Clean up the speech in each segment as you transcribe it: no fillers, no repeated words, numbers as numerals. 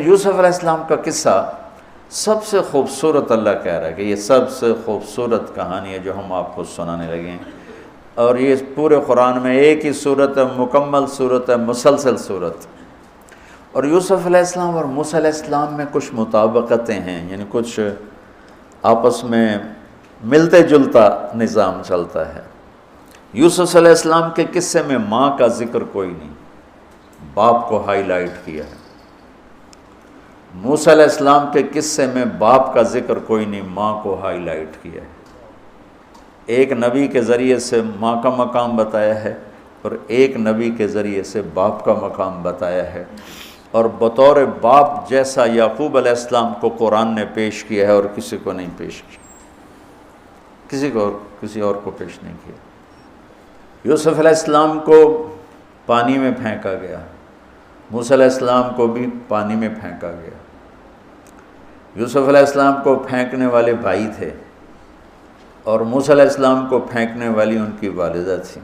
یوسف علیہ السلام کا قصہ سب سے خوبصورت اللہ کہہ رہا ہے کہ یہ سب سے خوبصورت کہانی ہے جو ہم آپ کو سنانے لگے ہیں، اور یہ پورے قرآن میں ایک ہی صورت ہے، مکمل صورت ہے، مسلسل صورت۔ اور یوسف علیہ السلام اور موسیٰ علیہ السلام میں کچھ مطابقتیں ہیں، یعنی کچھ آپس میں ملتے جلتا نظام چلتا ہے۔ یوسف علیہ السلام کے قصے میں ماں کا ذکر کوئی نہیں، باپ کو ہائی لائٹ کیا ہے۔ موسیٰ علیہ السلام کے قصے میں باپ کا ذکر کوئی نہیں، ماں کو ہائی لائٹ کیا ہے۔ ایک نبی کے ذریعے سے ماں کا مقام بتایا ہے اور ایک نبی کے ذریعے سے باپ کا مقام بتایا ہے، اور بطور باپ جیسا یعقوب علیہ السلام کو قرآن نے پیش کیا ہے اور کسی کو نہیں پیش کیا، کسی اور کو پیش نہیں کیا۔ یوسف علیہ السلام کو پانی میں پھینکا گیا، موسیٰ علیہ السلام کو بھی پانی میں پھینکا گیا۔ یوسف علیہ السلام کو پھینکنے والے بھائی تھے اور موسیٰ علیہ السلام کو پھینکنے والی ان کی والدہ تھی۔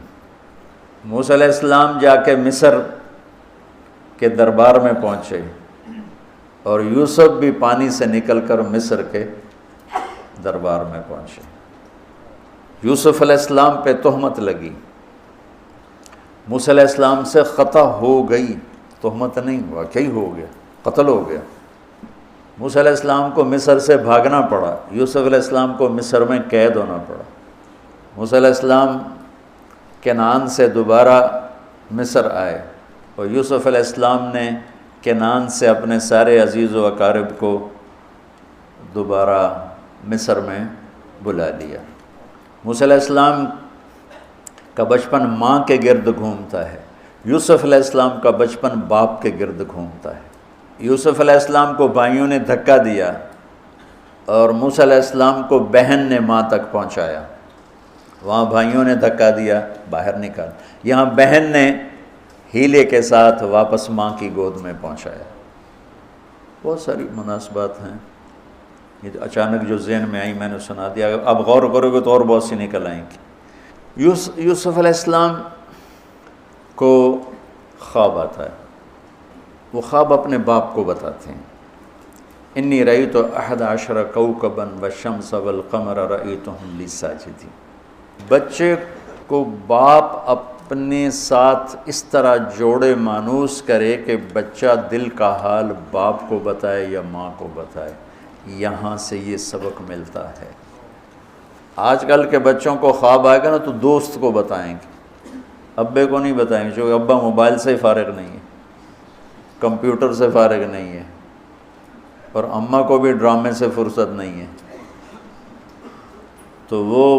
موسیٰ علیہ السلام جا کے مصر کے دربار میں پہنچے اور یوسف بھی پانی سے نکل کر مصر کے دربار میں پہنچے۔ یوسف علیہ السلام پہ تہمت لگی، موسیٰ علیہ السلام سے خطا ہو گئی، تہمت نہیں، واقعی ہو گیا، قتل ہو گیا۔ موسیٰ علیہ السلام کو مصر سے بھاگنا پڑا، یوسف علیہ السلام کو مصر میں قید ہونا پڑا۔ موسیٰ علیہ السلام کنعان سے دوبارہ مصر آئے اور یوسف علیہ السلام نے کنعان سے اپنے سارے عزیز و اقارب کو دوبارہ مصر میں بلا لیا۔ موسیٰ علیہ السلام کا بچپن ماں کے گرد گھومتا ہے، یوسف علیہ السلام کا بچپن باپ کے گرد گھومتا ہے۔ یوسف علیہ السلام کو بھائیوں نے دھکا دیا اور موسیٰ علیہ السلام کو بہن نے ماں تک پہنچایا۔ وہاں بھائیوں نے دھکا دیا، باہر نکال، یہاں بہن نے ہیلے کے ساتھ واپس ماں کی گود میں پہنچایا۔ بہت ساری مناسبات ہیں، یہ اچانک جو ذہن میں آئی میں نے سنا دیا، اب غور کرو گے تو اور بہت سی نکل آئیں گی۔ یوسف علیہ السلام کو خواب آتا ہے، وہ خواب اپنے باپ کو بتاتے ہیں، انی رأیت 11 کوكبا والشمس والقمر رأیتهم لی ساجدین۔ بچے کو باپ اپنے ساتھ اس طرح جوڑے مانوس کرے کہ بچہ دل کا حال باپ کو بتائے یا ماں کو بتائے، یہاں سے یہ سبق ملتا ہے۔ آج کل کے بچوں کو خواب آئے گا نا تو دوست کو بتائیں گے، ابے کو نہیں بتائیں گے، کیونکہ ابا موبائل سے ہی فارغ نہیں ہے، کمپیوٹر سے فارغ نہیں ہے، اور اماں کو بھی ڈرامے سے فرصت نہیں ہے، تو وہ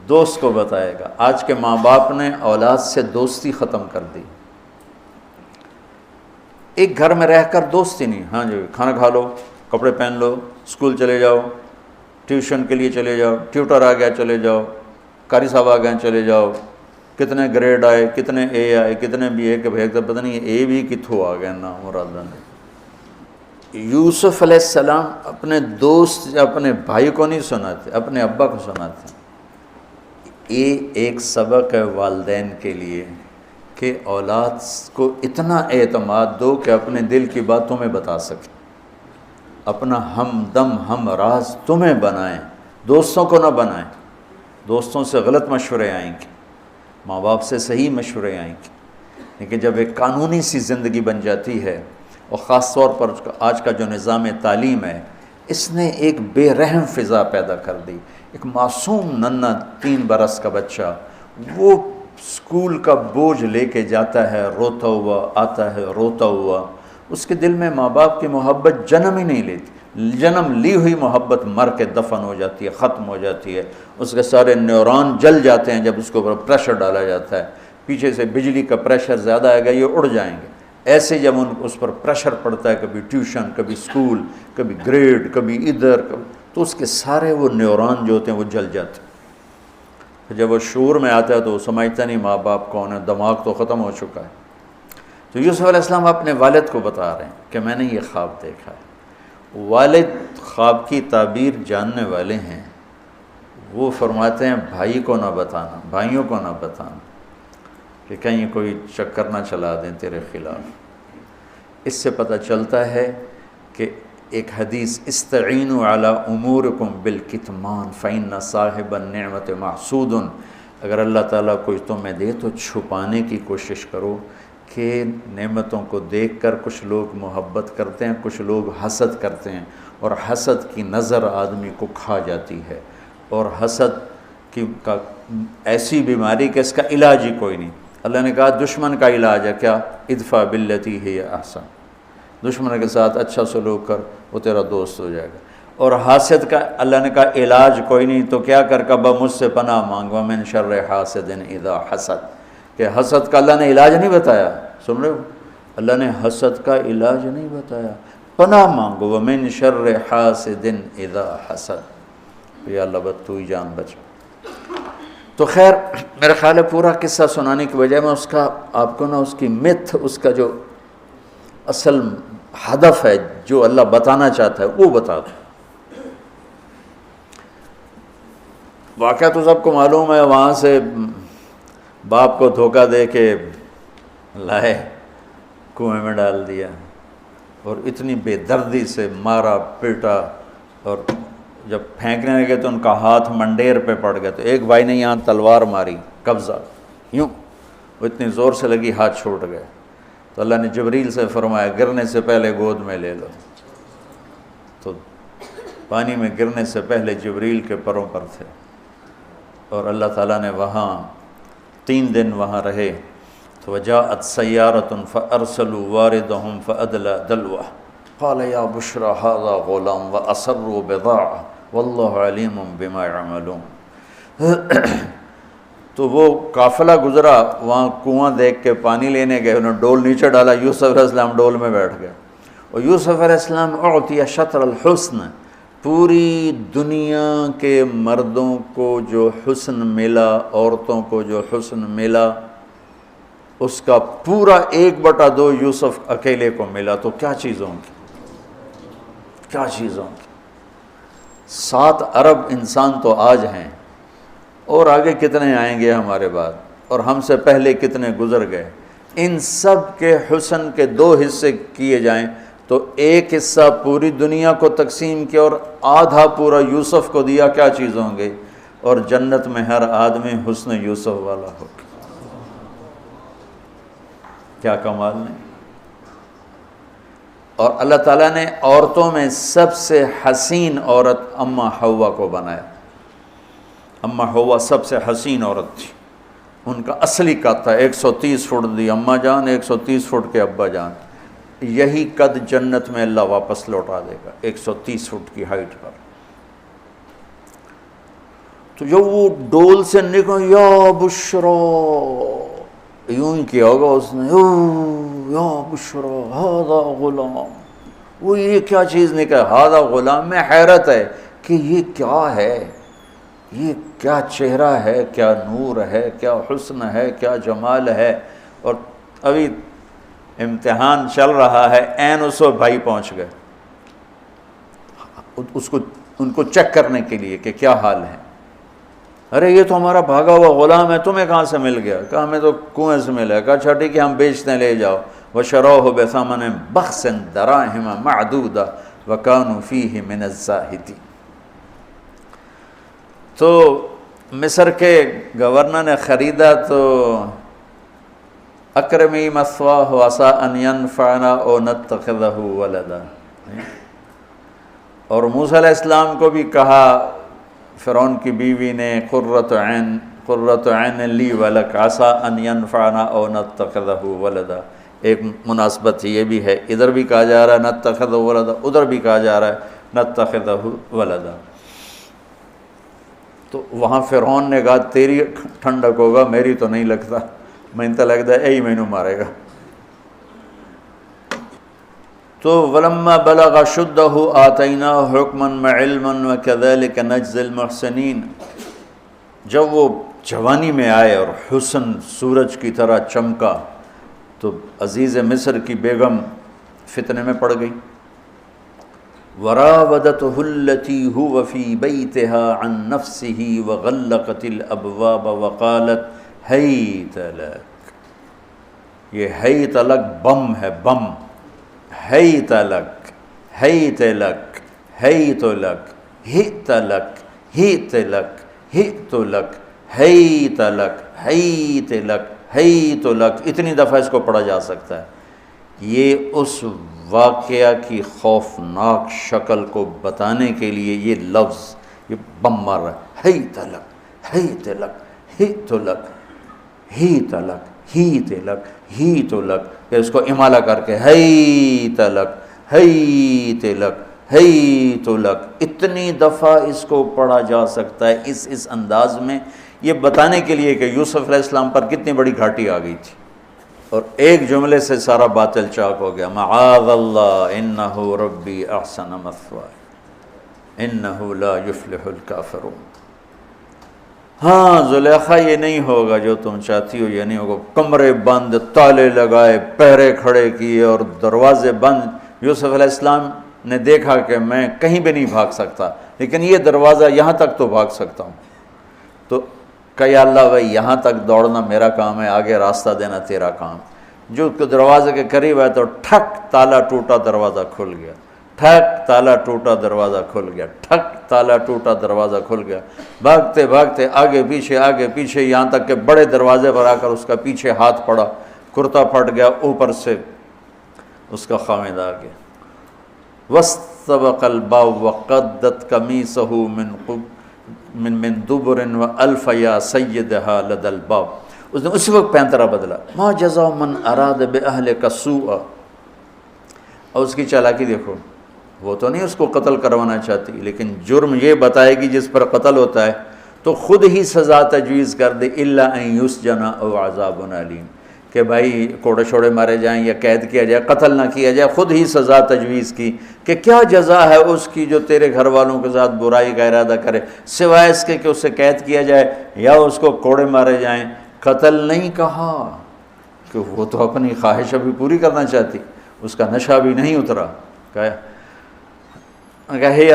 دوست کو بتائے گا۔ آج کے ماں باپ نے اولاد سے دوستی ختم کر دی، ایک گھر میں رہ کر دوستی نہیں، ہاں جی کھانا کھا لو، کپڑے پہن لو، اسکول چلے جاؤ، ٹیوشن کے لیے چلے جاؤ، ٹیوٹر آ گیا چلے جاؤ، قاری صاحب آ گئے چلے جاؤ، کتنے گریڈ آئے، کتنے اے آئے، کتنے بی اے کے بھیج تو پتہ نہیں اے بھی کتھوں آ گئے نا مراد نے۔ یوسف علیہ السلام اپنے دوست اپنے بھائی کو نہیں سناتے، اپنے ابا کو سناتے۔ یہ ایک سبق ہے والدین کے لیے کہ اولاد کو اتنا اعتماد دو کہ اپنے دل کی بات تمہیں بتا سکے، اپنا ہمدم ہم راز تمہیں بنائیں، دوستوں کو نہ بنائیں۔ دوستوں سے غلط مشورے آئیں گے، ماں باپ سے صحیح مشورے آئیں گے، لیکن جب ایک قانونی سی زندگی بن جاتی ہے، اور خاص طور پر آج کا جو نظام تعلیم ہے، اس نے ایک بے رحم فضا پیدا کر دی۔ ایک معصوم ننھا 3 برس کا بچہ وہ اسکول کا بوجھ لے کے جاتا ہے، روتا ہوا آتا ہے، روتا ہوا، اس کے دل میں ماں باپ کی محبت جنم ہی نہیں لیتی، جنم لی ہوئی محبت مر کے دفن ہو جاتی ہے، ختم ہو جاتی ہے، اس کے سارے نیورون جل جاتے ہیں جب اس کے اوپر پریشر ڈالا جاتا ہے، پیچھے سے بجلی کا پریشر زیادہ آئے گا یہ اڑ جائیں گے۔ ایسے جب اس پر پریشر پڑتا ہے، کبھی ٹیوشن، کبھی اسکول، کبھی گریڈ، کبھی ادھر، تو اس کے سارے وہ نیورون جو ہوتے ہیں وہ جل جاتے ہیں۔ جب وہ شعور میں آتا ہے تو وہ سمجھتا نہیں ماں باپ کون ہے، دماغ تو ختم ہو چکا ہے۔ تو یوسف علیہ السلام اپنے والد کو بتا رہے ہیں کہ میں نے یہ خواب دیکھا ہے۔ والد خواب کی تعبیر جاننے والے ہیں، وہ فرماتے ہیں بھائی کو نہ بتانا، بھائیوں کو نہ بتانا، کہ کہیں کوئی چکر نہ چلا دیں تیرے خلاف۔ اس سے پتہ چلتا ہے کہ ایک حدیث استعینوا علی امورکم بالکتمان فإن صاحب النعمت محسود، اگر اللہ تعالیٰ کوئی تمہیں دے تو چھپانے کی کوشش کرو، کہ نعمتوں کو دیکھ کر کچھ لوگ محبت کرتے ہیں، کچھ لوگ حسد کرتے ہیں، اور حسد کی نظر آدمی کو کھا جاتی ہے، اور حسد کا ایسی بیماری کہ اس کا علاج ہی کوئی نہیں۔ اللہ نے کہا دشمن کا علاج ہے کیا؟ ادفع باللتی ہی احسن، دشمن کے ساتھ اچھا سلوک کر، وہ تیرا دوست ہو جائے گا۔ اور حاسد کا اللہ نے کہا علاج کوئی نہیں، تو کیا کر کبا مجھ سے پناہ مانگ، ومن شر حاسد اذا حسد، کہ حسد کا اللہ نے علاج نہیں بتایا، سن رہے ہو؟ اللہ نے حسد کا علاج نہیں بتایا، پناہ مانگو، ومن شر حاسد اذا حسد، یا اللہ بس تو ہی جان بچا۔ تو خیر میرا خیال ہے پورا قصہ سنانے کی بجائے میں اس کا آپ کو اس کی متھ، اس کا جو اصل ہدف ہے جو اللہ بتانا چاہتا ہے وہ بتا دوں۔ واقعہ تو سب کو معلوم ہے، وہاں سے باپ کو دھوکہ دے کے لائے، کنویں میں ڈال دیا، اور اتنی بے دردی سے مارا پیٹا، اور جب پھینکنے لگے تو ان کا ہاتھ منڈیر پہ پڑ گیا، تو ایک بھائی نے یہاں تلوار ماری، قبضہ یوں، وہ اتنی زور سے لگی ہاتھ چھوٹ گئے، تو اللہ نے جبریل سے فرمایا گرنے سے پہلے گود میں لے لو، تو پانی میں گرنے سے پہلے جبریل کے پروں پر تھے، اور اللہ تعالیٰ نے وہاں 3 دن وہاں رہے، تو وجاءت سیارة فأرسلوا واردهم فأدلى دلوه قال یا بشرى هذا غلام وأسروا بضاعة واللہ علیم بما يعملون۔ تو وہ قافلہ گزرا، وہاں کنواں دیکھ کے پانی لینے گئے، انہوں نے ڈول نیچے ڈالا، یوسف علیہ السلام ڈول میں بیٹھ گئے، اور یوسف علیہ السلام اعطی شطر الحسن، پوری دنیا کے مردوں کو جو حسن ملا، عورتوں کو جو حسن ملا، اس کا پورا 1/2 یوسف اکیلے کو ملا، تو کیا چیزوں کی، کیا چیزوں کی۔ 7 ارب انسان تو آج ہیں، اور آگے کتنے آئیں گے ہمارے بعد، اور ہم سے پہلے کتنے گزر گئے۔ ان سب کے حسن کے 2 حصے کیے جائیں تو 1 حصہ پوری دنیا کو تقسیم کیا اور آدھا پورا یوسف کو دیا، کیا چیز ہوں گے؟ اور جنت میں ہر آدمی حسن یوسف والا ہو، کیا کمال نہیں۔ اور اللہ تعالیٰ نے عورتوں میں سب سے حسین عورت اماں حوا کو بنایا۔ اماں حوا سب سے حسین عورت تھی، ان کا اصلی قد تھا 130 فٹ دی اماں جان، 130 فٹ کے ابا جان، یہی قد جنت میں اللہ واپس لوٹا دے گا، 130 فٹ کی ہائٹ پر۔ تو جو وہ ڈول سے نکل یا بشرا، یوں ہی کیا ہوگا اس نے، یا بشرا ہذا غلام، وہ یہ کیا چیز نکل، ہذا غلام، میں حیرت ہے کہ یہ کیا ہے، یہ کیا چہرہ ہے، کیا نور ہے، کیا حسن ہے، کیا جمال ہے۔ اور ابھی امتحان چل رہا ہے، عین اس وقت بھائی پہنچ گئے ان کو چیک کرنے کے لیے کہ کیا حال ہے۔ ارے یہ تو ہمارا بھاگا ہوا غلام ہے، تمہیں کہاں سے مل گیا؟ کہا ہمیں تو کنویں سے ملا ہے۔ کہا اچھا ٹھیک ہے، ہم بیچتے ہیں، لے جاؤ۔ وَشَرَوْهُ بِثَمَنٍ بَخْسٍ دَرَاهِمَ مَعْدُودَةٍ وَكَانُوا فِيهِ مِنَ الزَّاهِدِينَ۔ تو مصر کے گورنر نے خریدا تو اکرمی مثواہ وعسیٰ ان ینفعنا او نتخذہ ولدا، اور موسیٰ علیہ السلام کو بھی کہا فرعون کی بیوی نے، قرۃ عین لی ولک عسیٰ ان ینفعنا او نتخذہ ولدا۔ ایک مناسبت یہ بھی ہے، ادھر بھی کہا جا رہا ہے نتخذہ ولدا، ادھر بھی کہا جا رہا ہے نتخذہ ولدا۔ تو وہاں فرعون نے کہا تیری ٹھنڈک ہوگا، میری تو نہیں لگتا، میں تو لگتا ہے یہی مینوں مارے گا۔ تو وَلَمَّا بَلَغَ شُدَّهُ آتَيْنَاهُ حُكْمًا وَعِلْمًا وَكَذَلِكَ نَجْزِي الْمُحْسِنِينَ۔ جب وہ جوانی میں آئے اور حسن سورج کی طرح چمکا تو عزیز مصر کی بیگم فتنے میں پڑ گئی۔ وراودته التي هو في بيتها عن نفسه وغلقت الابواب وقالت هيت لك، یہ ہیت لک بم ہے، بم، ہیت لک، حیت لک حیت لک ہت لک ہت لک ہت لک حیت لک حیت لک حیت لک، اتنی دفعہ اس کو پڑھا جا سکتا ہے۔ یہ اس واقعہ کی خوفناک شکل کو بتانے کے لیے یہ لفظ، یہ بم مار رہا ہے، حیت لک حیت لک ہت لک ہیت لک ہیت لک ہیت لک، پھر اس کو امالہ کر کے حیت لک حیت لک حیت لک، اتنی دفعہ اس کو پڑھا جا سکتا ہے اس انداز میں، یہ بتانے کے لیے کہ یوسف علیہ السلام پر کتنی بڑی گھاٹی آ گئی تھی، اور ایک جملے سے سارا باطل چاک ہو گیا، معاذ اللہ انہ ربی احسن مثوایا انہ لا یفلح الکافرون۔ ہاں زلیخا یہ نہیں ہوگا جو تم چاہتی ہو، یہ نہیں ہوگا، کمرے بند، تالے لگائے، پہرے کھڑے کیے اور دروازے بند۔ یوسف علیہ السلام نے دیکھا کہ میں کہیں بھی نہیں بھاگ سکتا، لیکن یہ دروازہ یہاں تک تو بھاگ سکتا ہوں، تو کہ یا اللہ بھائی یہاں تک دوڑنا میرا کام ہے، آگے راستہ دینا تیرا کام۔ جو دروازے کے قریب ہے تو ٹھک تالا ٹوٹا، دروازہ کھل گیا، ٹھک تالا ٹوٹا، دروازہ کھل گیا، ٹھک تالا ٹوٹا، دروازہ کھل گیا، بھاگتے بھاگتے آگے پیچھے، یہاں تک کہ بڑے دروازے پر آ کر اس کا پیچھے ہاتھ پڑا، کرتا پھٹ گیا، اوپر سے اس کا خامد آ گیا۔ وَاسْتَبَقَ الْبَابُ وَقَدَّتْ قَمِيصَهُ من دبر وَأَلْفَ يَا سَيِّدَهَا لَدَى الْبَابِ، اس نے اسی وقت پینترا بدلا، مَا جَزَاءُ مَنْ أَرَادَ بِأَهْلِكَ سُوءًا، اور اس کی چالاکی دیکھو، وہ تو نہیں اس کو قتل کروانا چاہتی، لیکن جرم یہ بتائے گی جس پر قتل ہوتا ہے تو خود ہی سزا تجویز کر دے، إِلَّا أَن يُسْجَنَ أَوْ عَذَابٌ أَلِيمٌ، کہ بھائی کوڑے شوڑے مارے جائیں یا قید کیا جائے، قتل نہ کیا جائے، خود ہی سزا تجویز کی کہ کیا جزا ہے اس کی جو تیرے گھر والوں کے ساتھ برائی کا ارادہ کرے، سوائے اس کے کہ اسے قید کیا جائے یا اس کو کوڑے مارے جائیں۔ قتل نہیں کہا کہ وہ تو اپنی خواہش ابھی پوری کرنا چاہتی، اس کا نشہ بھی نہیں اترا، کہے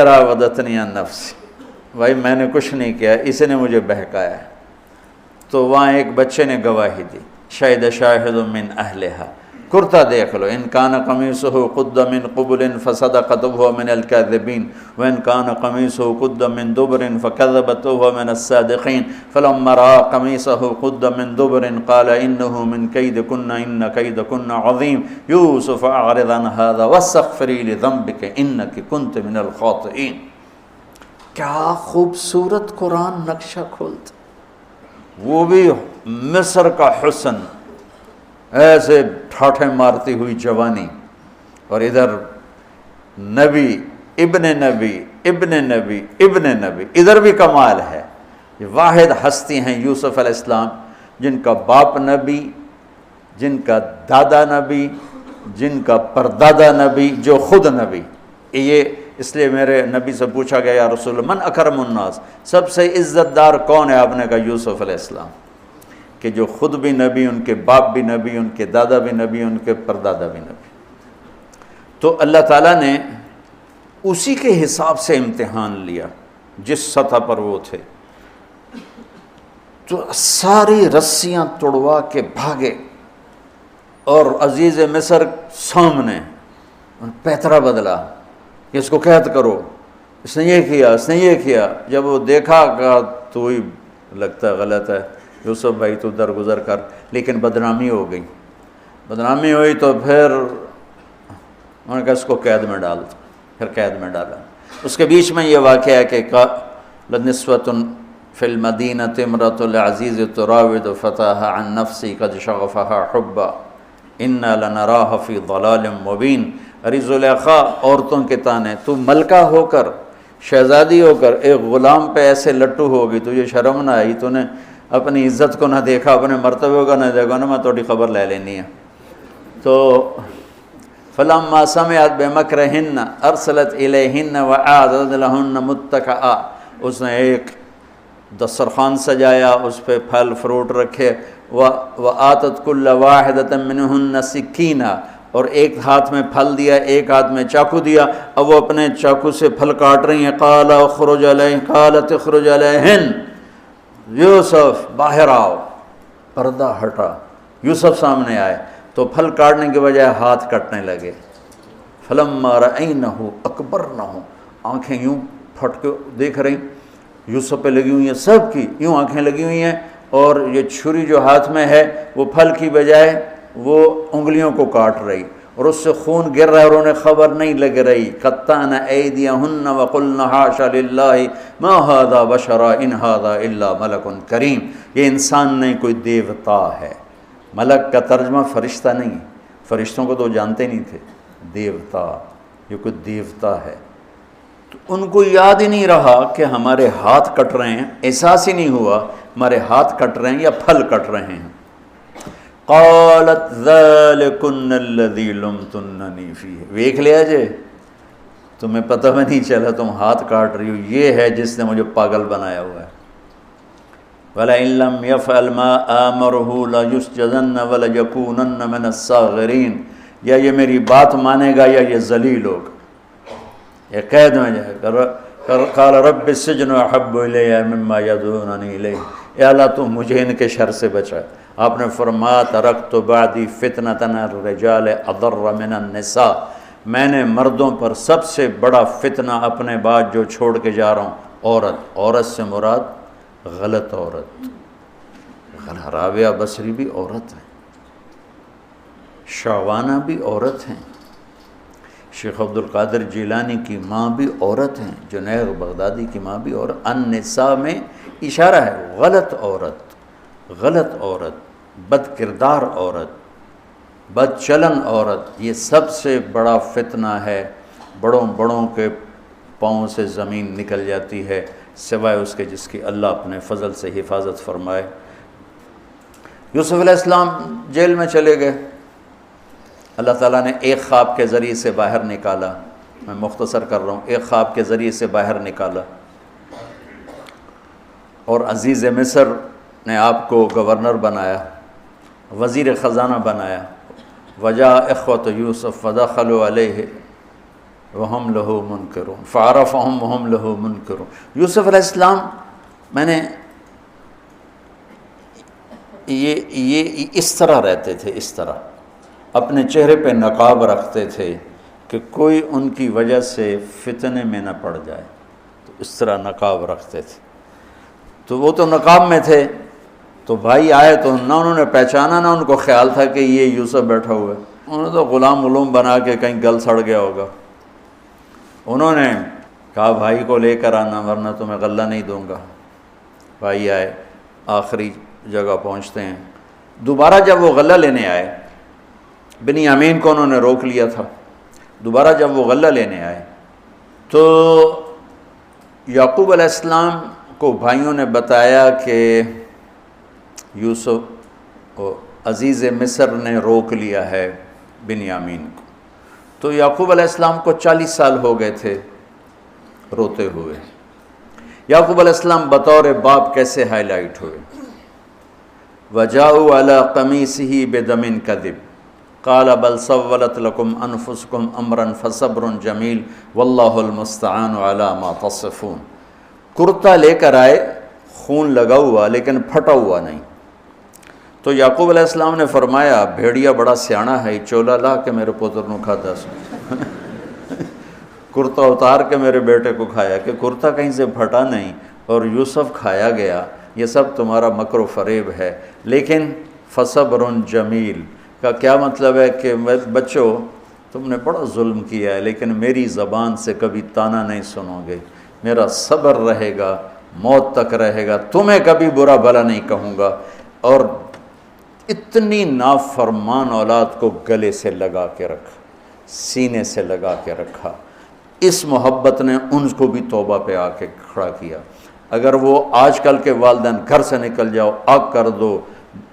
راودتنی عن نفسی، بھائی میں نے کچھ نہیں کیا، اس نے مجھے بہکایا ہے۔ تو وہاں ایک بچے نے گواہی دی، شاہد شاہد من اہلہا، کرتا دیکھ لو، ان کان قمیصہ قد من قبل فصدقت وهو من الكاذبین وان کان قمیصہ قد من دبر فکذبت وهو من الصادقین فلما رأى قمیصہ قد من دبر قال انه من کیدکن ان کیدکن عظیم یوسف اعرض عن هذا واستغفری لذنبک انک کنت من الخاطئین۔ کیا خوبصورت قرآن نقشہ کھولتا، وہ بھی مصر کا حسن، ایسے ٹھاٹھے مارتی ہوئی جوانی، اور ادھر نبی ابن نبی ابن نبی ابن نبی، ادھر بھی کمال ہے۔ یہ واحد ہستی ہیں یوسف علیہ السلام، جن کا باپ نبی، جن کا دادا نبی، جن کا پردادا نبی، جو خود نبی۔ یہ اس لیے میرے نبی سے پوچھا گیا یا رسول اللہ من اکرم الناس، سب سے عزت دار کون ہے؟ آپ نے کہا یوسف علیہ السلام، کہ جو خود بھی نبی، ان کے باپ بھی نبی، ان کے دادا بھی نبی، ان کے پردادا بھی نبی۔ تو اللہ تعالیٰ نے اسی کے حساب سے امتحان لیا جس سطح پر وہ تھے، تو ساری رسیاں توڑوا کے بھاگے، اور عزیز مصر سامنے پیترا بدلا کہ اس کو قید کرو، اس نے یہ کیا، اس نے یہ کیا۔ جب وہ دیکھا کہ تو ہی لگتا ہے غلط ہے، یوسف بھائی تو درگزر کر، لیکن بدنامی ہو گئی، بدنامی ہوئی تو پھر انہوں نے کہا اس کو قید میں ڈال دو، پھر قید میں ڈالا۔ اس کے بیچ میں یہ واقعہ ہے کہ لنسوۃ فی المدینۃ امرأۃ العزیز تراود فتاها عن نفسی قد شغفها حبا انا لنراها فی ضلال مبین۔ ارے زلیخا عورتوں کے تانے، تو ملکہ ہو کر، شہزادی ہو کر ایک غلام پہ ایسے لٹو ہوگی، تجھے شرم نہ آئی؟ تو نے اپنی عزت کو نہ دیکھا، اپنے مرتبے کو نہ دیکھا، نا میں تھوڑی خبر لے لینی ہے۔ تو فلما سمعت بمکرہن ارسلت الیہن وأعدت لہن متکئا، اس نے ایک دسترخوان سجایا، اس پہ پھل فروٹ رکھے، وآتت کل واحدۃ منہن سکینہ، اور ایک ہاتھ میں پھل دیا، ایک ہاتھ میں چاقو دیا، اب وہ اپنے چاقو سے پھل کاٹ رہی ہیں۔ قال اخرج علیہن، قالت اخرج علیہن، یوسف باہر آؤ، پردہ ہٹا، یوسف سامنے آئے، تو پھل کاٹنے کے بجائے ہاتھ کٹنے لگے، فلما رأینہ اکبرنہ، آنکھیں یوں پھٹ کے دیکھ رہی یوسف پہ لگی ہوئی ہیں، سب کی یوں آنکھیں لگی ہوئی ہیں، اور یہ چھری جو ہاتھ میں ہے وہ پھل کی بجائے وہ انگلیوں کو کاٹ رہی، اور اس سے خون گر رہا ہے اور انہیں خبر نہیں لگ رہی۔ قطعن ایدیہن وقلن حاشا للہ ما ھذا بشرا ان ھذا الا ملک کریم، یہ انسان نہیں، کوئی دیوتا ہے۔ ملک کا ترجمہ فرشتہ نہیں، فرشتوں کو تو جانتے نہیں تھے، دیوتا، یہ کوئی دیوتا ہے۔ تو ان کو یاد ہی نہیں رہا کہ ہمارے ہاتھ کٹ رہے ہیں، احساس ہی نہیں ہوا ہمارے ہاتھ کٹ رہے ہیں یا پھل کٹ رہے ہیں۔ قالت ذالکن الذی لمتننی فیہ، ویکھ لیا جے، تمہیں پتہ بھی نہیں چلا تم ہاتھ کاٹ رہی ہو، یہ ہے جس نے مجھے پاگل بنایا ہوا ہے۔ وَلَئِن لَّمْ يَفْعَلْ مَا آمَرُهُ لَيُسْجَنَنَّ وَلَيَكُونَنَّ مِنَ الصَّاغِرِينَ، یا یہ میری بات مانے گا یا یہ ذلیل ہوگا، یہ قید میں جائے گا۔ قال رب السجن احب الی مما یدعوننی الیہ، اے اللہ تو مجھے ان کے شر سے بچا۔ آپ نے فرمایا ترکت بعدی فتنۃ الرجال اضر من النساء، میں نے مردوں پر سب سے بڑا فتنہ اپنے بعد جو چھوڑ کے جا رہا ہوں عورت، عورت سے مراد غلط عورت۔ رابعہ بصری بھی عورت ہیں، شعوانہ بھی عورت ہیں، شیخ عبد القادر جیلانی کی ماں بھی عورت ہیں، جنید بغدادی کی ماں بھی عورت۔ النساء میں اشارہ ہے غلط عورت، غلط عورت، بد کردار عورت، بد چلن عورت، یہ سب سے بڑا فتنہ ہے۔ بڑوں بڑوں کے پاؤں سے زمین نکل جاتی ہے سوائے اس کے جس کی اللہ اپنے فضل سے حفاظت فرمائے۔ یوسف علیہ السلام جیل میں چلے گئے، اللہ تعالیٰ نے ایک خواب کے ذریعے سے باہر نکالا، میں مختصر کر رہا ہوں، ایک خواب کے ذریعے سے باہر نکالا، اور عزیز مصر نے آپ کو گورنر بنایا، وزیر خزانہ بنایا۔ وجاء اخوۃ یوسف فدخلوا علیہ وہم لہ منکرون فعرفہم وہم لہ منکرون۔ یوسف علیہ السلام، میں نے یہ اس طرح رہتے تھے، اس طرح اپنے چہرے پہ نقاب رکھتے تھے کہ کوئی ان کی وجہ سے فتنے میں نہ پڑ جائے، تو اس طرح نقاب رکھتے تھے۔ تو وہ تو نقاب میں تھے، تو بھائی آئے تو نہ انہوں نے پہچانا، نہ ان کو خیال تھا کہ یہ یوسف بیٹھا ہوا ہے، انہوں نے تو غلام علوم بنا کے کہیں گل سڑ گیا ہوگا۔ انہوں نے کہا بھائی کو لے کر آنا ورنہ تمہیں غلہ نہیں دوں گا۔ بھائی آئے، آخری جگہ پہنچتے ہیں۔ دوبارہ جب وہ غلہ لینے آئے، بنیامین کو انہوں نے روک لیا تھا، دوبارہ جب وہ غلہ لینے آئے تو یعقوب علیہ السلام کو بھائیوں نے بتایا کہ یوسف عزیز مصر نے روک لیا ہے بنیامین کو۔ تو یعقوب علیہ السلام کو 40 سال ہو گئے تھے روتے ہوئے۔ یعقوب علیہ السلام بطور باپ کیسے ہائی لائٹ ہوئے؟ وَجَاءُوا عَلَىٰ قَمِيصِهِ بِدَمٍ كَذِبٍ قَالَ بَلْ سَوَّلَتْ لَكُمْ أَنفُسُكُمْ أَمْرًا فَصَبْرٌ جَمِيلٌ وَاللَّهُ الْمُسْتَعَانُ عَلَىٰ مَا تَصِفُونَ۔ کرتا لے کر آئے، خون لگا ہوا لیکن پھٹا ہوا نہیں۔ تو یعقوب علیہ السلام نے فرمایا بھیڑیا بڑا سیانا ہے، چولا لا کے میرے پوتر نو کھاتا سو کرتا اتار کے میرے بیٹے کو کھایا، کہ کرتا کہیں سے پھٹا نہیں اور یوسف کھایا گیا، یہ سب تمہارا مکر و فریب ہے۔ لیکن فصبر جمیل کا کیا مطلب ہے کہ بچوں تم نے بڑا ظلم کیا ہے لیکن میری زبان سے کبھی تانا نہیں سنو گے، میرا صبر رہے گا، موت تک رہے گا، تمہیں کبھی برا بھلا نہیں کہوں گا۔ اور اتنی نافرمان اولاد کو گلے سے لگا کے رکھا، سینے سے لگا کے رکھا۔ اس محبت نے ان کو بھی توبہ پہ آ کے کھڑا کیا۔ اگر وہ آج کل کے والدین گھر سے نکل جاؤ، آگ کر دو،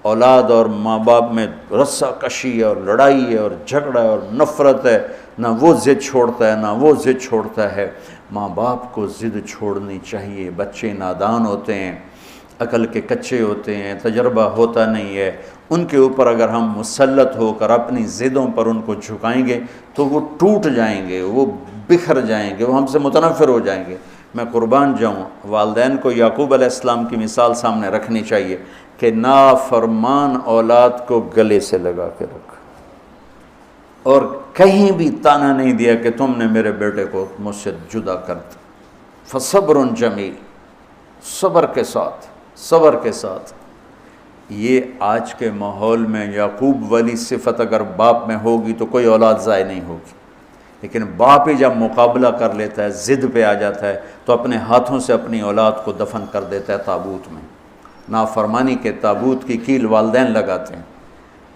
اولاد اور ماں باپ میں رسہ کشی ہے اور لڑائی ہے اور جھگڑا ہے اور نفرت ہے، نہ وہ ضد چھوڑتا ہے نہ وہ ضد چھوڑتا ہے۔ ماں باپ کو ضد چھوڑنی چاہیے، بچے نادان ہوتے ہیں، عقل کے کچے ہوتے ہیں، تجربہ ہوتا نہیں ہے، ان کے اوپر اگر ہم مسلط ہو کر اپنی ضدوں پر ان کو جھکائیں گے تو وہ ٹوٹ جائیں گے، وہ بکھر جائیں گے، وہ ہم سے متنفر ہو جائیں گے۔ میں قربان جاؤں، والدین کو یعقوب علیہ السلام کی مثال سامنے رکھنی چاہیے کہ نافرمان اولاد کو گلے سے لگا کے رکھا اور کہیں بھی تانا نہیں دیا کہ تم نے میرے بیٹے کو مجھ سے جدا کر دیا۔ فصبر جمیل، صبر کے ساتھ۔ یہ آج کے ماحول میں یعقوب والی صفت اگر باپ میں ہوگی تو کوئی اولاد ضائع نہیں ہوگی، لیکن باپ ہی جب مقابلہ کر لیتا ہے، ضد پہ آ جاتا ہے، تو اپنے ہاتھوں سے اپنی اولاد کو دفن کر دیتا ہے تابوت میں۔ نافرمانی کے تابوت کی کیل والدین لگاتے ہیں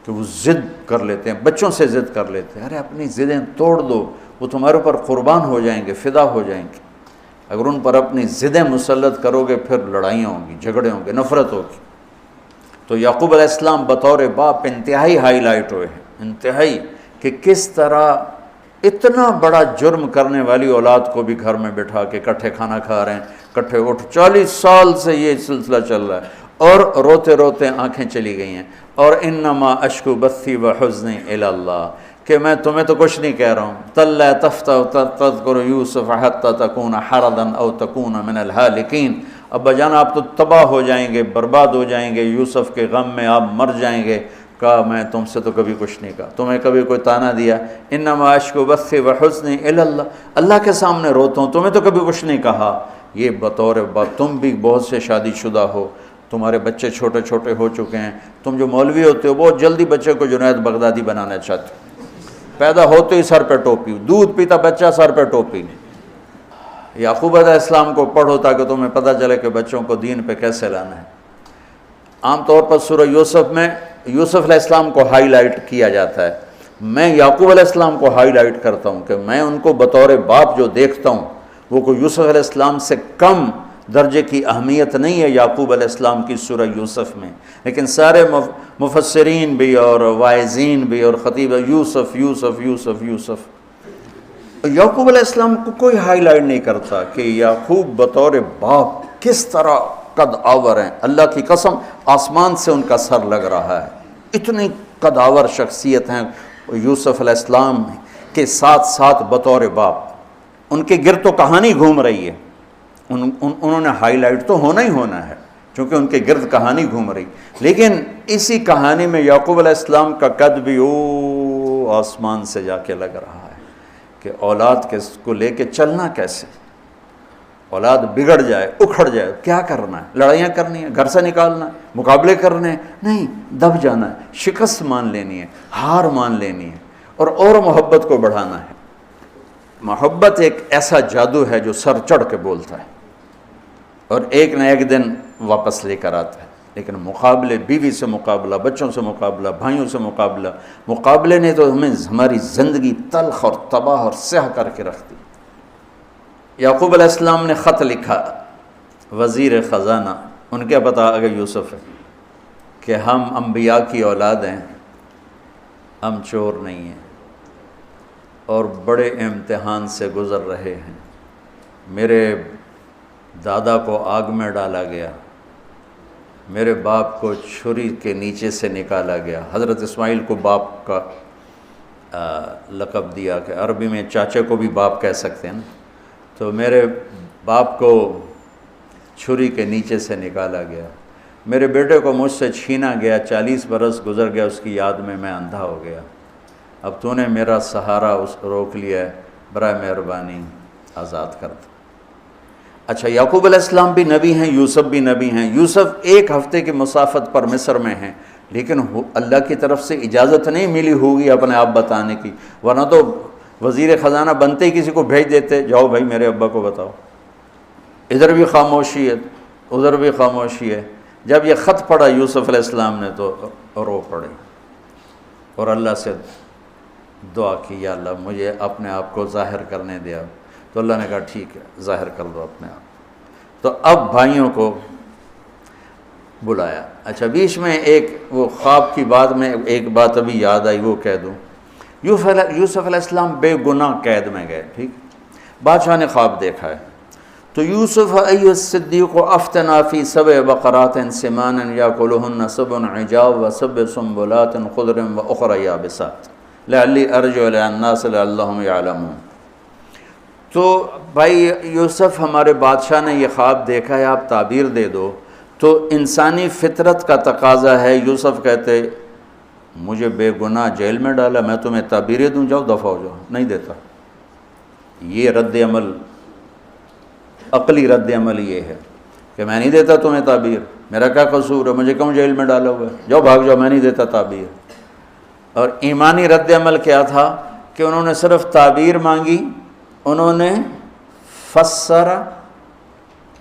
کہ وہ ضد کر لیتے ہیں، بچوں سے ضد کر لیتے ہیں۔ ارے اپنی ضدیں توڑ دو، وہ تمہارے اوپر قربان ہو جائیں گے، فدا ہو جائیں گے۔ اگر ان پر اپنی ضدیں مسلط کرو گے پھر لڑائیاں ہوں گی، جھگڑے ہوں گے، نفرت ہوگی۔ تو یعقوب علیہ السلام بطور باپ انتہائی ہائی لائٹ ہوئے ہیں، انتہائی، کہ کس طرح اتنا بڑا جرم کرنے والی اولاد کو بھی گھر میں بٹھا کے اکٹھے کھانا کھا رہے ہیں، اکٹھے اٹھ، 40 سال سے یہ سلسلہ چل رہا ہے، اور روتے روتے آنکھیں چلی گئی ہیں۔ اور انما اشکو بثی وحزنی الی اللہ، کہ میں تمہیں تو کچھ نہیں کہہ رہا ہوں، تاللہ تفتح تذکر یوسف حتی تکون حردا او تکون من الہالکین، ابا جان آپ تو تباہ ہو جائیں گے، برباد ہو جائیں گے، یوسف کے غم میں آپ مر جائیں گے۔ کہا میں تم سے تو کبھی کچھ نہیں کہا، تمہیں کبھی کوئی تانا دیا؟ انما اشکو بثی وحزنی الی اللہ، اللہ کے سامنے روتا ہوں، تمہیں تو کبھی کچھ نہیں کہا۔ یہ بطور باپ، تم بھی بہت سے شادی شدہ ہو، تمہارے بچے چھوٹے چھوٹے ہو چکے ہیں، تم جو مولوی ہوتے ہو بہت جلدی بچے کو جنید بغدادی بنانا چاہتے ہو، پیدا ہوتے ہی سر پہ ٹوپی، دودھ پیتا بچہ سر پہ ٹوپی۔ یعقوب علیہ السلام کو پڑھو تاکہ تمہیں پتہ چلے کہ بچوں کو دین پہ کیسے لانا ہے۔ عام طور پر سورہ یوسف میں یوسف علیہ السلام کو ہائی لائٹ کیا جاتا ہے، میں یعقوب علیہ السلام کو ہائی لائٹ کرتا ہوں کہ میں ان کو بطور باپ جو دیکھتا ہوں وہ کوئی یوسف علیہ السلام سے کم درجے کی اہمیت نہیں ہے یعقوب علیہ السلام کی سورہ یوسف میں، لیکن سارے مفسرین بھی اور واعظین بھی اور خطیب یوسف یوسف یوسف یوسف، یعقوب علیہ السلام کو کوئی ہائی لائٹ نہیں کرتا کہ یعقوب بطور باپ کس طرح قد آور ہیں۔ اللہ کی قسم آسمان سے ان کا سر لگ رہا ہے، اتنی قد آور شخصیت ہیں یوسف علیہ السلام کے ساتھ ساتھ بطور باپ۔ ان کے گرد تو کہانی گھوم رہی ہے، انہوں نے ہائی لائٹ تو ہونا ہی ہونا ہے چونکہ ان کے گرد کہانی گھوم رہی، لیکن اسی کہانی میں یعقوب علیہ السلام کا قد بھی آسمان سے جا کے لگ رہا ہے کہ اولاد کو لے کے چلنا کیسے، اولاد بگڑ جائے، اکھڑ جائے، کیا کرنا ہے؟ لڑائیاں کرنی ہے، گھر سے نکالنا ہے، مقابلے کرنے ہیں؟ نہیں، دب جانا ہے، شکست مان لینی ہے، ہار مان لینی ہے، اور محبت کو بڑھانا ہے۔ محبت ایک ایسا جادو ہے جو سر چڑھ کے بولتا ہے اور ایک نہ ایک دن واپس لے کر آتا ہے، لیکن مقابلے، بیوی سے مقابلہ، بچوں سے مقابلہ، بھائیوں سے مقابلہ، مقابلے نے تو ہمیں ہماری زندگی تلخ اور تباہ اور سیاہ کر کے رکھ دی۔ یعقوب علیہ السلام نے خط لکھا وزیر خزانہ، ان کے پتہ اگر یوسف ہے، کہ ہم انبیاء کی اولاد ہیں، ہم چور نہیں ہیں اور بڑے امتحان سے گزر رہے ہیں۔ میرے دادا کو آگ میں ڈالا گیا، میرے باپ کو چھری کے نیچے سے نکالا گیا۔ حضرت اسماعیل کو باپ کا لقب دیا کہ عربی میں چاچے کو بھی باپ کہہ سکتے ہیں نا، تو میرے باپ کو چھری کے نیچے سے نکالا گیا، میرے بیٹے کو مجھ سے چھینا گیا، 40 برس گزر گیا، اس کی یاد میں میں اندھا ہو گیا، اب تو نے میرا سہارا روک لیا ہے، برائے مہربانی آزاد کر دو۔ اچھا، یعقوب علیہ السلام بھی نبی ہیں، یوسف بھی نبی ہیں۔ یوسف ایک ہفتے کی مسافت پر مصر میں ہیں، لیکن اللہ کی طرف سے اجازت نہیں ملی ہوگی اپنے آپ بتانے کی، ورنہ تو وزیر خزانہ بنتے ہی کسی کو بھیج دیتے، جاؤ بھائی میرے ابا کو بتاؤ۔ ادھر بھی خاموشی ہے، ادھر بھی خاموشی ہے۔ جب یہ خط پڑھا یوسف علیہ السلام نے تو رو پڑے اور اللہ سے دعا کی، یا اللہ مجھے اپنے آپ کو ظاہر کرنے دیا۔ تو اللہ نے کہا ٹھیک ہے، ظاہر کر دو اپنے آپ۔ تو اب بھائیوں کو بلایا۔ اچھا، بیچ میں ایک وہ خواب کی بات میں ایک بات ابھی یاد آئی، وہ کہہ دوں۔ یوسف علیہ السلام بے گناہ قید میں گئے، ٹھیک، بادشاہ نے خواب دیکھا ہے، تو یوسف ایھا الصدیق افتنا فی 7 بقرات سمان یاکلہن 7 عجاف و7 سنبلات خضر واخری یابسات لعلی ارجع الی الناس لعلہم یعلمون۔ تو بھائی یوسف، ہمارے بادشاہ نے یہ خواب دیکھا ہے، آپ تعبیر دے دو۔ تو انسانی فطرت کا تقاضا ہے، یوسف کہتے مجھے بے گناہ جیل میں ڈالا، میں تمہیں تعبیریں دوں، جاؤ دفع ہو جاؤ، نہیں دیتا۔ یہ رد عمل، عقلی رد عمل یہ ہے کہ میں نہیں دیتا تمہیں تعبیر، میرا کیا قصور ہے، مجھے کیوں جیل میں ڈالا ہوا ہے، جاؤ بھاگ جاؤ، میں نہیں دیتا تعبیر۔ اور ایمانی رد عمل کیا تھا کہ انہوں نے صرف تعبیر مانگی، انہوں نے فسر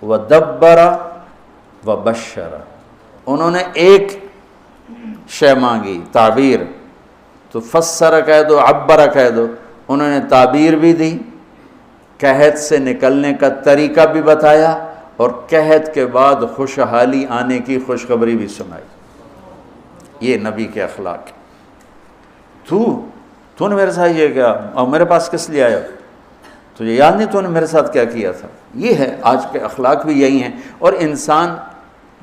و دبر و بشر، انہوں نے ایک شے مانگی تعبیر، تو فسر کہہ دو، عبر کہہ دو، انہوں نے تعبیر بھی دی، قحط سے نکلنے کا طریقہ بھی بتایا، اور قحط کے بعد خوشحالی آنے کی خوشخبری بھی سنائی۔ یہ نبی کے اخلاق۔ تو نے میرے ساتھ یہ کیا، اور میرے پاس کس لیے آیا، تجھے یاد نہیں تو نے میرے ساتھ کیا کیا تھا؟ یہ ہے آج کے اخلاق بھی یہی ہیں، اور انسان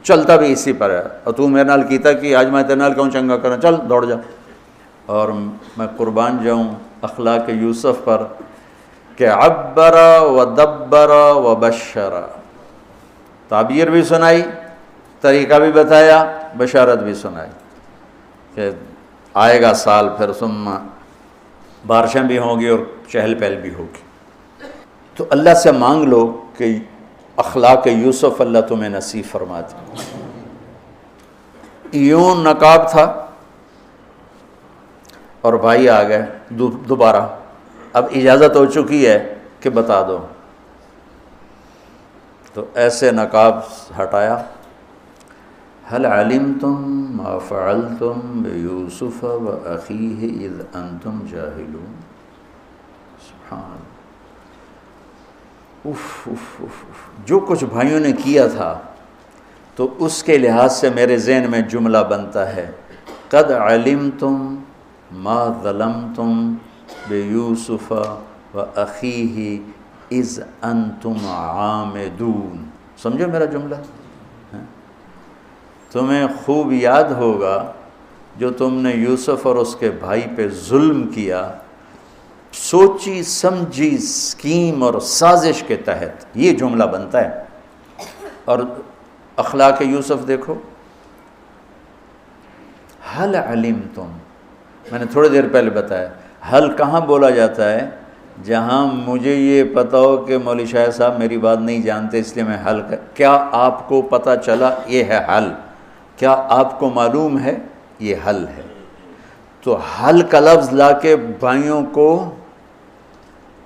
چلتا بھی اسی پر ہے۔ اور تو میرے نال کیتا کہ آج میں تیرے نال کیوں چنگا کرنا، چل دوڑ جا۔ اور میں قربان جاؤں اخلاق یوسف پر کہ عبر و دبر و بشر، تعبیر بھی سنائی، طریقہ بھی بتایا، بشارت بھی سنائی کہ آئے گا سال، پھر ثم بارشیں بھی ہوں گی اور چہل پہل بھی ہوگی۔ تو اللہ سے مانگ لو کہ اخلاق یوسف اللہ تمہیں نصیب فرما دے۔ یوں نقاب تھا اور بھائی آ گئے دوبارہ، اب اجازت ہو چکی ہے کہ بتا دو، تو ایسے نقاب ہٹایا، هل علمتم ما فعلتم بيوسف وأخيه إذ أنتم جاهلون۔ سبحان اللہ، جو کچھ بھائیوں نے کیا تھا تو اس کے لحاظ سے میرے ذہن میں جملہ بنتا ہے، قد علمتم ما ظلمتم بیوسف وأخیہ اذ انتم عامدون۔ سمجھو میرا جملہ؟ تمہیں خوب یاد ہوگا جو تم نے یوسف اور اس کے بھائی پہ ظلم کیا، سوچی سمجھی اسکیم اور سازش کے تحت، یہ جملہ بنتا ہے۔ اور اخلاق یوسف دیکھو، حل علمتم، میں نے تھوڑی دیر پہلے بتایا، حل کہاں بولا جاتا ہے؟ جہاں مجھے یہ پتہ ہو کہ مولوی شاہ صاحب میری بات نہیں جانتے اس لیے میں حل کیا آپ کو پتہ چلا؟ یہ ہے حل۔ کیا آپ کو معلوم ہے؟ یہ حل ہے۔ تو حل کا لفظ لا کے بھائیوں کو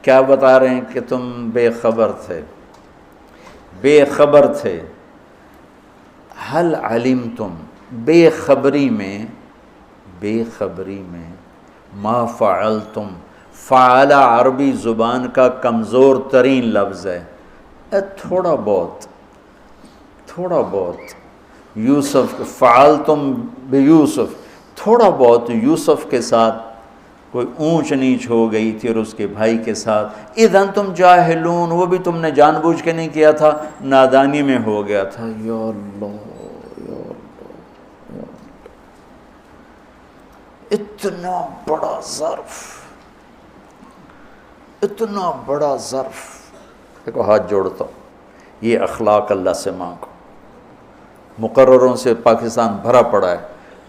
کیا بتا رہے ہیں کہ تم بے خبر تھے، بے خبر تھے۔ حل علمتم، بے خبری میں ما فعلتم، فعل عربی زبان کا کمزور ترین لفظ ہے، تھوڑا بہت یوسف، فعلتم بیوسف، تھوڑا بہت یوسف کے ساتھ کوئی اونچ نیچ ہو گئی تھی اور اس کے بھائی کے ساتھ، اذ انتم جاہلون، وہ بھی تم نے جان بوجھ کے نہیں کیا تھا، نادانی میں ہو گیا تھا۔ یا اللہ، یا اللہ، یا اللہ، اتنا بڑا ظرف، اتنا بڑا ظرف۔ دیکھو ہاتھ جوڑتا ہوں، یہ اخلاق اللہ سے مانگو۔ مقرروں سے پاکستان بھرا پڑا ہے،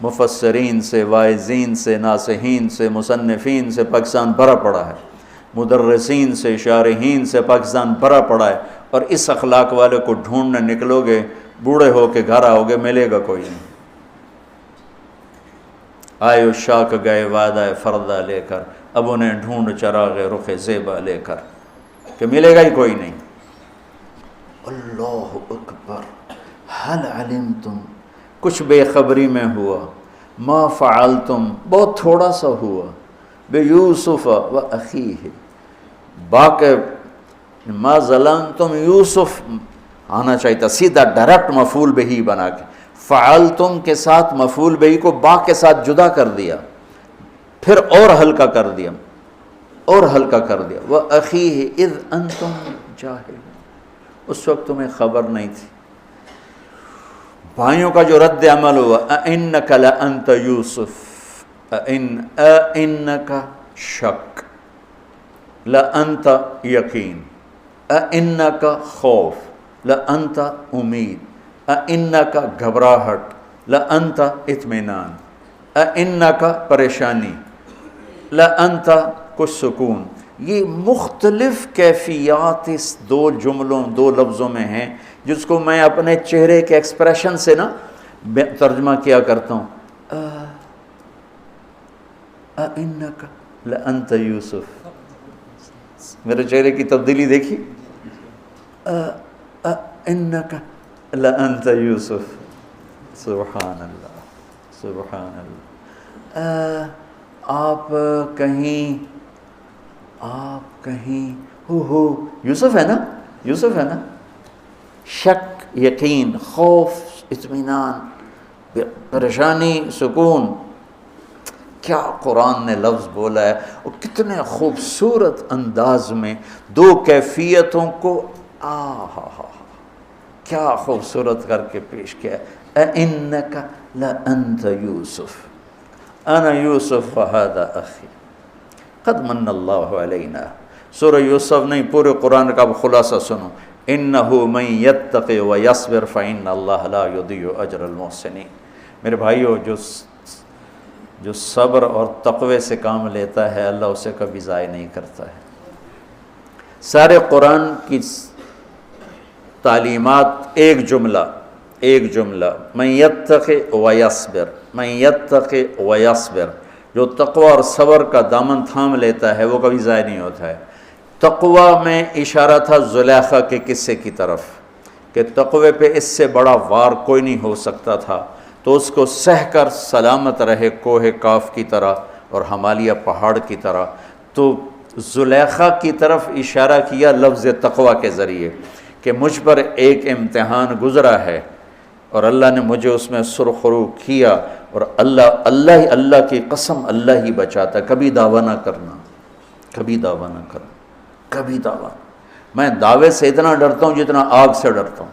مفسرین سے، واعظین سے، ناصحین سے، مصنفین سے پاکستان بھرا پڑا ہے، مدرسین سے، شارحین سے پاکستان بھرا پڑا ہے، اور اس اخلاق والے کو ڈھونڈنے نکلو گے، بوڑھے ہو کے گھر آؤ گے، ملے گا کوئی نہیں۔ آئے شاک گئے وعدہ فردہ لے کر، اب انہیں ڈھونڈ چراغ رخ زیبا لے کر، کہ ملے گا ہی کوئی نہیں۔ اللہ اکبر، حل علمتم، کچھ بے خبری میں ہوا، ما فعلتم، بہت تھوڑا سا ہوا، بے یوسف و اخیہ، باقی ما ظلمتم، یوسف آنا چاہیے تھا سیدھا ڈائریکٹ مفعول بہی بنا کے، فعلتم کے ساتھ مفعول بہی کو با کے ساتھ جدا کر دیا، پھر اور ہلکا کر دیا، وَأَخِيهِ إِذْ أَنْتُمْ جَاهِلُونَ، اس وقت تمہیں خبر نہیں تھی۔ بھائیوں کا جو رد عمل ہوا، أَإِنَّكَ لَأَنْتَ يُوسُف، أَإِنَّكَ شک، لَأَنْتَ یقین، أَإِنَّكَ خوف، لَأَنْتَ امید، أَإِنَّكَ گھبراہٹ، لَأَنْتَ اطمینان۔ انکا پریشانی، لانت کچھ سکون، یہ مختلف کیفیات اس دو جملوں دو لفظوں میں ہیں، جس کو میں اپنے چہرے کے ایکسپریشن سے نا ترجمہ کیا کرتا ہوں. انکا لانت یوسف، میرے چہرے کی تبدیلی دیکھی، انکا لانت یوسف. سبحان اللہ سبحان اللہ. آپ کہیں ہو یوسف ہے نا، یوسف ہے نا، شک، یقین، خوف، اطمینان، پریشانی، سکون. کیا قرآن نے لفظ بولا ہے، اور کتنے خوبصورت انداز میں دو کیفیتوں کو کیا خوبصورت کر کے پیش کیا ہے. اِنَّكَ لَأَنْتَ يُوسُف اَنَا يُوسُف وَهَذَا أَخِي قَدْ مَنَّ اللَّهُ عَلَيْنَا. سورہ یوسف نہیں، پورے قرآن کا خلاصہ سنو. إِنَّهُ مَن يَتَّقِ وَيَصْبِرْ فَإِنَّ اللَّهَ لَا يُضِيعُ أَجْرَ الْمُحْسِنِينَ. میرے بھائیو، جو صبر اور تقوی سے کام لیتا ہے اللہ اسے کبھی ضائع نہیں کرتا ہے. سارے قرآن کی تعلیمات ایک جملہ من یتق ویصبر، من یتق ویصبر. جو تقوی اور صبر کا دامن تھام لیتا ہے وہ کبھی ضائع نہیں ہوتا ہے. تقوی میں اشارہ تھا زلیخا کے قصے کی طرف کہ تقوی پہ اس سے بڑا وار کوئی نہیں ہو سکتا تھا، تو اس کو سہ کر سلامت رہے کوہ کاف کی طرح اور ہمالیہ پہاڑ کی طرح. تو زلیخا کی طرف اشارہ کیا لفظ تقوی کے ذریعے کہ مجھ پر ایک امتحان گزرا ہے اور اللہ نے مجھے اس میں سرخرو کیا، اور اللہ کی قسم اللہ ہی بچاتا. کبھی دعویٰ نہ کرنا، کبھی دعویٰ نہ کرنا، کبھی دعویٰ. میں دعوے سے اتنا ڈرتا ہوں جتنا آگ سے ڈرتا ہوں.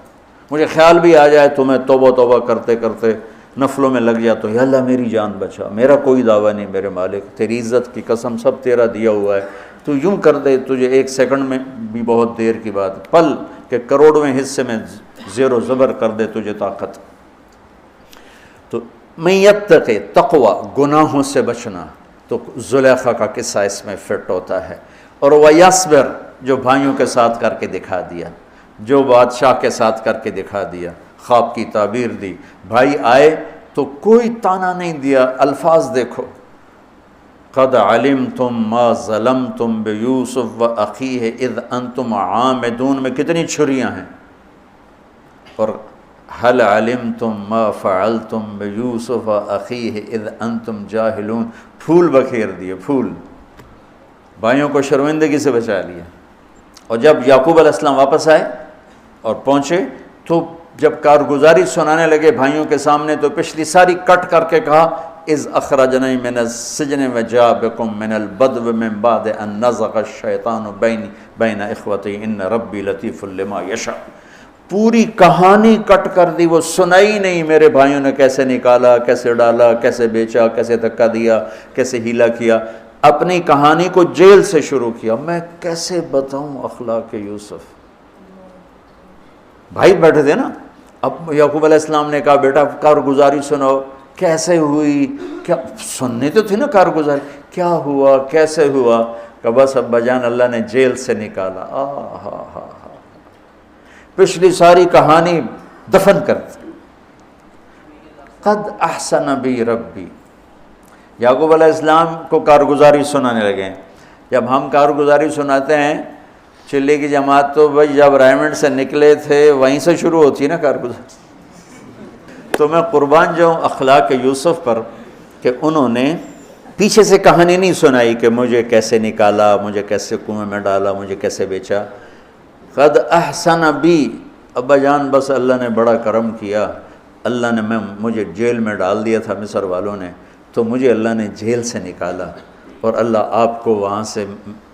مجھے خیال بھی آ جائے تو میں توبہ کرتے کرتے نفلوں میں لگ جاتا ہوں، یا اللہ میری جان بچا، میرا کوئی دعویٰ نہیں میرے مالک، تیری عزت کی قسم سب تیرا دیا ہوا ہے، تو یوں کر دے. تجھے ایک سیکنڈ میں بھی بہت دیر کی بات، پل کہ کروڑویں حصے میں زیر و زبر کر دے تجھے طاقت. تو من یتق تقوی، گناہوں سے بچنا، تو زلیخا کا قصہ اس میں فٹ ہوتا ہے. اور ویصبر، جو بھائیوں کے ساتھ کر کے دکھا دیا، جو بادشاہ کے ساتھ کر کے دکھا دیا، خواب کی تعبیر دی، بھائی آئے تو کوئی تانا نہیں دیا. الفاظ دیکھو، قد علمتم ما ظلمتم بیوسف واخیہ اذ انتم عامدون میں کتنی چھریاں ہیں. اور هل علمتم ما فعلتم بیوسف واخیہ اذ انتم جاہلون، پھول بکھیر دیے، پھول. بھائیوں کو شرمندگی سے بچا لیا. اور جب یعقوب علیہ السلام واپس آئے اور پہنچے تو جب کارگزاری سنانے لگے بھائیوں کے سامنے تو پچھلی ساری کٹ کر کے کہا اذ اخرجنی من السجن وجاء بکم من البدو من بعد ان نزغ الشیطان بین اخوتی ان ربی لطیف لما یشاء. پوری کہانی کٹ کر دی، وہ سنائی نہیں میرے بھائیوں نے کیسے نکالا، کیسے ڈالا، کیسے بیچا، کیسے دھکا دیا، کیسے ہیلا کیا. اپنی کہانی کو جیل سے شروع کیا. میں کیسے بتاؤں اخلاق یوسف. بھائی بیٹھے تھے نا، اب یعقوب علیہ السلام نے کہا بیٹا کارگزاری سناؤ، کیسے ہوئی، کیا سننے تو تھی نا کارگزاری، کیا ہوا، کیسے ہوا. کہ بس ابا جان اللہ نے جیل سے نکالا. پچھلی ساری کہانی دفن کر دی. قد احسن بی ربی. یعقوب علیہ السلام کو کارگزاری سنانے لگے. جب ہم کارگزاری سناتے ہیں چلی کی جماعت تو بھائی جب رائمنڈ سے نکلے تھے وہیں سے شروع ہوتی ہے نا کارگزاری. تو میں قربان جاؤں اخلاق یوسف پر کہ انہوں نے پیچھے سے کہانی نہیں سنائی کہ مجھے کیسے نکالا، مجھے کیسے کنویں میں ڈالا، مجھے کیسے بیچا. قد احسن بی، ابا جان بس اللہ نے بڑا کرم کیا، اللہ نے مجھے جیل میں ڈال دیا تھا مصر والوں نے، تو مجھے اللہ نے جیل سے نکالا اور اللہ آپ کو وہاں سے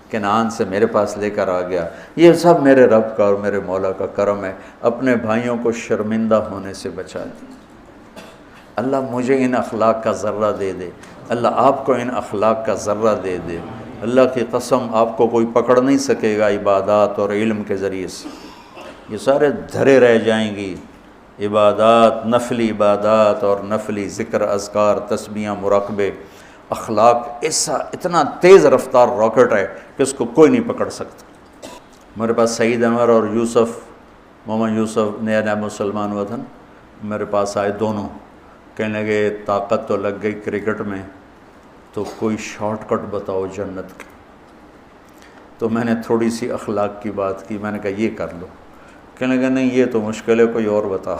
کنعان سے میرے پاس لے کر آ گیا. یہ سب میرے رب کا اور میرے مولا کا کرم ہے. اپنے بھائیوں کو شرمندہ ہونے سے بچا دیا. اللہ مجھے ان اخلاق کا ذرہ دے دے، اللہ آپ کو ان اخلاق کا ذرہ دے دے. اللہ کی قسم آپ کو کوئی پکڑ نہیں سکے گا عبادات اور علم کے ذریعے سے. یہ سارے دھرے رہ جائیں گی عبادات، نفلی عبادات اور نفلی ذکر، اذکار، تسبیحاں، مراقبے، اخلاق ایسا اتنا تیز رفتار راکٹ ہے کہ اس کو کوئی نہیں پکڑ سکتا۔ میرے پاس سعید انور اور یوسف، محمد یوسف نیا نیا مسلمان ہوا تھا نا، میرے پاس آئے دونوں، کہنے لگے طاقت تو لگ گئی کرکٹ میں، تو کوئی شارٹ کٹ بتاؤ جنت کی۔ تو میں نے تھوڑی سی اخلاق کی بات کی، میں نے کہا یہ کر لو، کہنے لگا نہیں یہ تو مشکل ہے، کوئی اور بتا،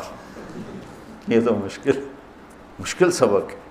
یہ تو مشکل سبق ہے۔